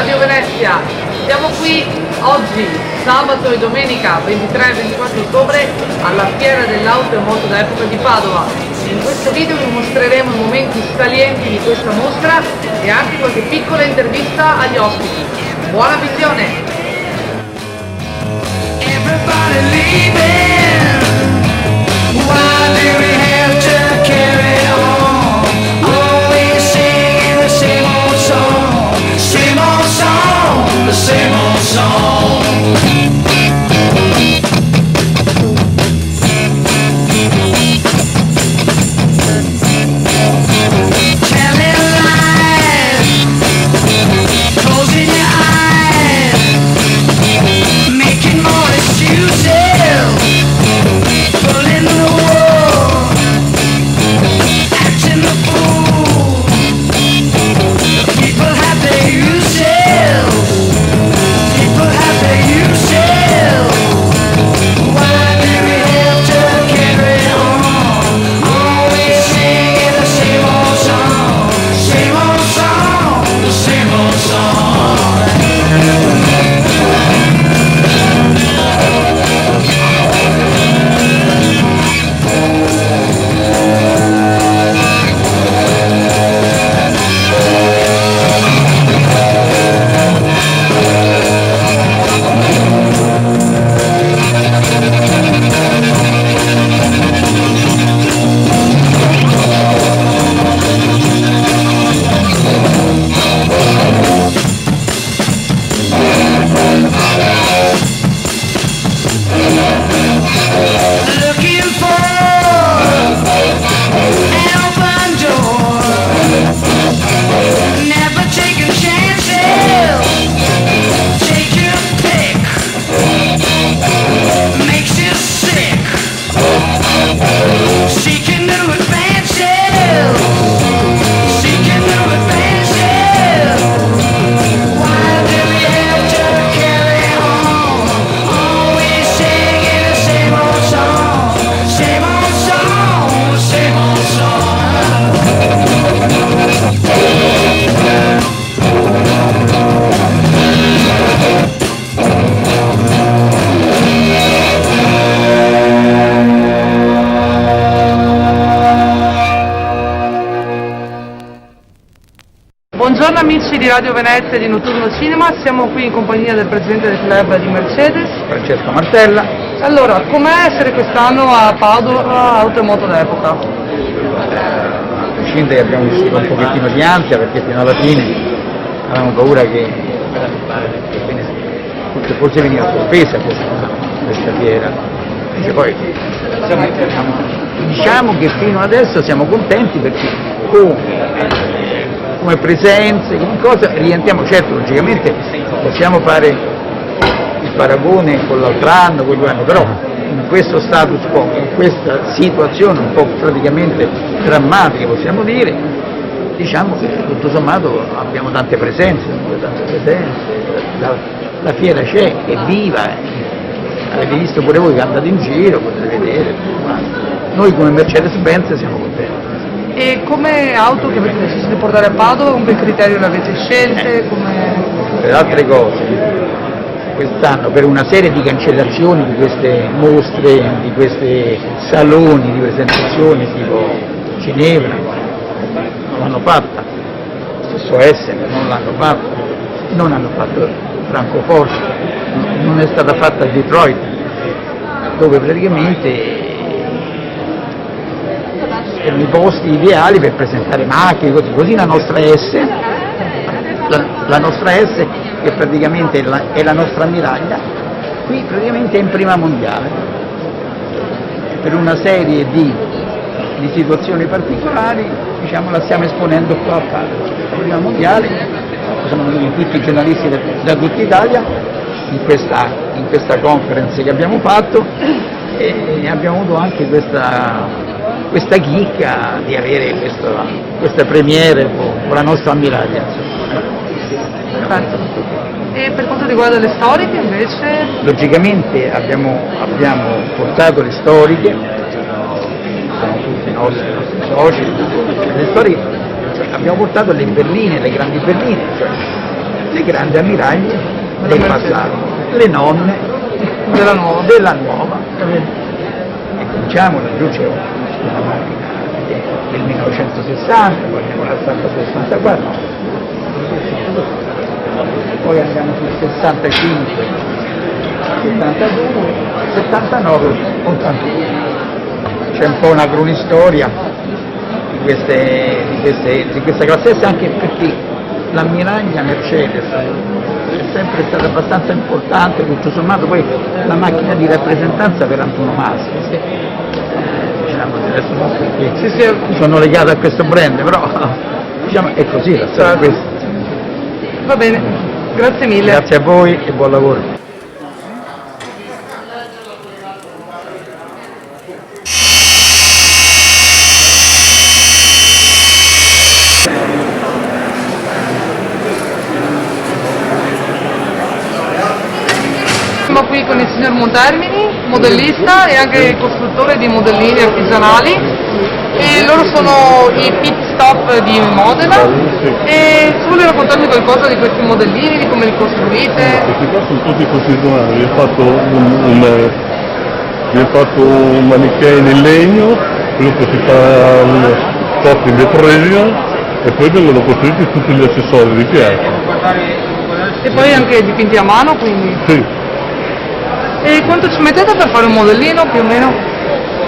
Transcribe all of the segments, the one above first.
Radio Venezia. Siamo qui oggi, sabato e domenica 23 e 24 ottobre, alla Fiera dell'Auto e Moto d'Epoca di Padova. In questo video vi mostreremo i momenti salienti di questa mostra e anche qualche piccola intervista agli ospiti. Buona visione! Same old song. Telling lies, closing your eyes, making more excuses, pulling the wool, acting the fool. People have their uses. People have their uses. Why do we have to carry on? Always singing the same old song. Same old song. The same old song. Looking for an open door, never taking chances. Take your pick, makes you sick. Seeking new advances, seeking new advances. Why do we have to carry on? Always singing the same old song, same old song, same old song. Buongiorno amici di Radio Venezia e di Notturno Cinema, siamo qui in compagnia del presidente del club di Mercedes, Francesco Martella. Allora, com'è essere quest'anno a Padova Auto e Moto d'Epoca? A prescindere che abbiamo vissuto un pochettino di ansia perché fino alla fine avevamo paura che forse veniva sorpresa questa fiera. Invece poi diciamo che fino adesso siamo contenti perché come presenze, come cosa rientriamo, certo logicamente possiamo fare il paragone con l'altro anno, con 2 anni, però in questo status quo, in questa situazione un po' praticamente drammatica possiamo dire, diciamo che tutto sommato abbiamo tante presenze, la fiera c'è, è viva, avete visto pure voi che andate in giro, potete vedere, noi come Mercedes-Benz siamo contenti. E come auto che avete deciso di portare a Padova, con che criterio le avete scelte? Per altre cose, quest'anno per una serie di cancellazioni di queste mostre, di questi saloni di presentazioni tipo Ginevra, non l'hanno fatta, stesso Essen non l'hanno fatta, non hanno fatto Francoforte, non è stata fatta a Detroit, dove praticamente erano i posti ideali per presentare macchine, così la nostra S, che praticamente è la nostra ammiraglia, qui praticamente è in prima mondiale, per una serie di situazioni particolari, diciamo, la stiamo esponendo qua a Padova, prima mondiale, sono venuti tutti i giornalisti da tutta Italia in questa conference che abbiamo fatto e abbiamo avuto anche questa chicca di avere questa premiere con la nostra ammiraglia. E per quanto riguarda le storiche invece? Logicamente abbiamo portato le storiche, sono tutti i nostri soci, le storiche, cioè abbiamo portato le berline, le grandi berline, cioè le grandi ammiraglie del passato, le nonne Della nuova. della nuova. E cominciamo, laggiù c'è una macchina del 1960, poi andiamo alla 64, poi andiamo sul 65, 72, 79, 81. C'è un po' una cronistoria di questa classe S, anche perché l'ammiraglia Mercedes è sempre stata abbastanza importante, tutto sommato poi la macchina di rappresentanza per antonomasia. Diciamo, adesso non perché sono legato a questo brand, però diciamo, è così la storia questa. Va bene, grazie mille. Grazie a voi e buon lavoro. Siamo qui con il signor Montermini, modellista e anche costruttore di modellini artigianali, e loro sono i Pit Stop di Modena. E se vuole raccontarmi qualcosa di questi modellini, di come li costruite? Questi qua sono tutti costituzionali, vi ho fatto un manicchino in legno, dopo si fa un stop in vetroresina e poi vengono costruiti tutti gli accessori di pietra. E poi anche dipinti a mano, quindi? Sì, E quanto ci mettete per fare un modellino, più o meno?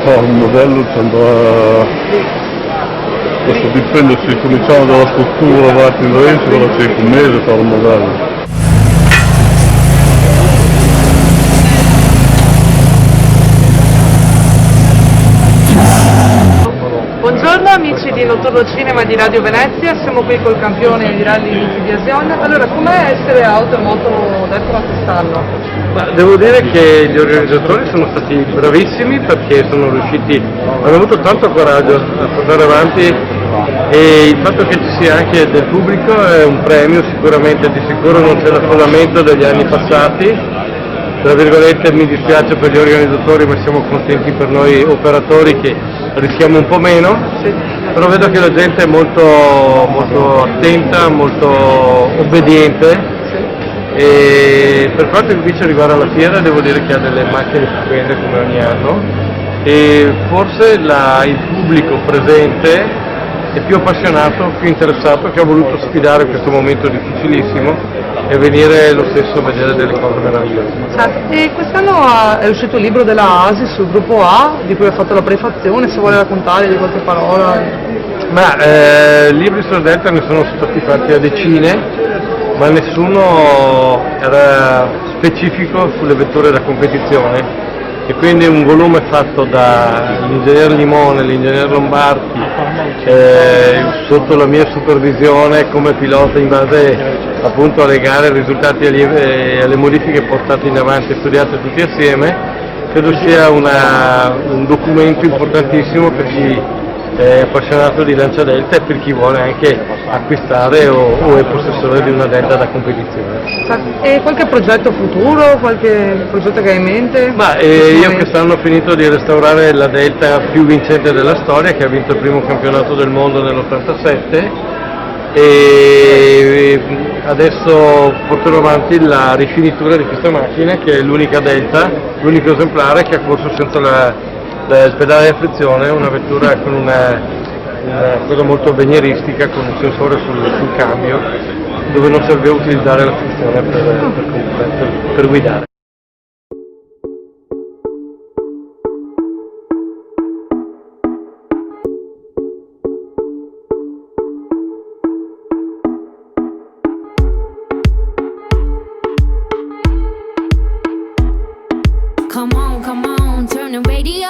no, il modello ci andrà, questo dipende se cominciamo dalla struttura, avanti da dentro, però c'è un mese fare un modello. Buongiorno amici di Notturno Cinema di Radio Venezia, siamo qui col campione di rally Luigi Biasion. Allora, com'è essere auto e moto dentro quest'anno? Ma devo dire che gli organizzatori sono stati bravissimi perché sono riusciti, hanno avuto tanto coraggio a portare avanti, e il fatto che ci sia anche del pubblico è un premio, sicuramente, di sicuro non c'è l'affollamento degli anni passati. Tra virgolette mi dispiace per gli organizzatori, ma siamo contenti per noi operatori che rischiamo un po' meno, però vedo che la gente è molto attenta, molto obbediente, e per quanto invece arrivare alla fiera devo dire che ha delle macchine stupende come ogni anno, e forse il pubblico presente è più appassionato, più interessato, che ha voluto sfidare questo momento difficilissimo e venire lo stesso a vedere delle cose meravigliose. E quest'anno è uscito il libro della ASI sul gruppo A, di cui ha fatto la prefazione, se vuole raccontare di qualche parola. Ma libri sulla Delta ne sono stati fatti a decine, ma nessuno era specifico sulle vetture da competizione, e quindi un volume fatto dall'ingegner Limone, l'ingegner Lombardi, sotto la mia supervisione come pilota in base appunto alle gare, ai risultati e alle modifiche portate in avanti e studiate tutti assieme, credo sia un documento importantissimo per chi è appassionato di Lancia Delta e per chi vuole anche acquistare o è possessore di una Delta da competizione. E qualche progetto futuro, qualche progetto che hai in mente? Ma io quest'anno ho finito di restaurare la Delta più vincente della storia, che ha vinto il primo campionato del mondo nell'87, e adesso porterò avanti la rifinitura di questa macchina, che è l'unica Delta, l'unico esemplare che ha corso senza il pedale a frizione, una vettura con una cosa molto avveniristica, con un sensore sul cambio, dove non serviva utilizzare la frizione per guidare. Come on, turn the radio